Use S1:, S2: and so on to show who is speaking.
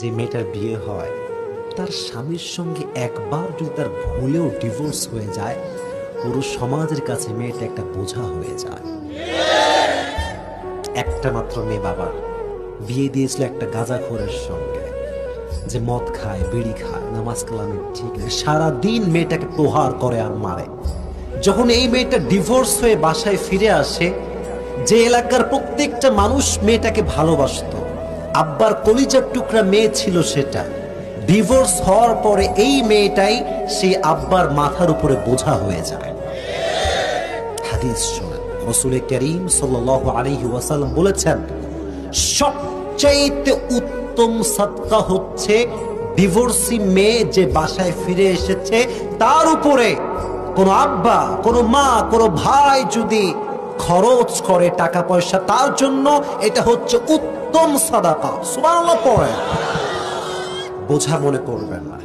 S1: যে মেয়েটার বিয়ে হয় তার স্বামীর সঙ্গে একবার যদি তার ভুলেও ডিভোর্স হয়ে যায়, পুরো সমাজের কাছে মেয়েটা একটা বোঝা হয়ে যায়। একটা মাত্র মেয়ে বাবা বিয়ে দিয়েছিল একটা গাঁজাখোরের সঙ্গে, যে মদ খায়, বিড়ি খায়, নামাজ কালামে ঠিক নেই, সারাদিন মেয়েটাকে প্রহার করে আর মারে। যখন এই মেয়েটা ডিভোর্স হয়ে বাসায় ফিরে আসে, যে এলাকার প্রত্যেকটা মানুষ মেয়েটাকে ভালোবাসতো, আব্বার কলিজার টুকরা মেয়ে ছিল, সেটা ডিভোর্স হওয়ার পরে এই মেয়েটাই সেই আব্বার মাথার উপরে বোঝা হয়ে যায়। হাদিস শোনেন, রাসূল করিম সাল্লাল্লাহু আলাইহি ওয়াসাল্লাম বলেছেন, সবচাইতে উত্তম সাদকা হচ্ছে ডিভোর্সি মেয়ে যে বাসায় ফিরে এসেছে, তার উপরে কোন আব্বা, কোন মা, কোন ভাই যদি খরচ করে টাকা পয়সা তার জন্য, এটা হচ্ছে উত্তম সাদাকা। সুবহানাল্লাহ পড়ে, বোঝা মনে করবেন না।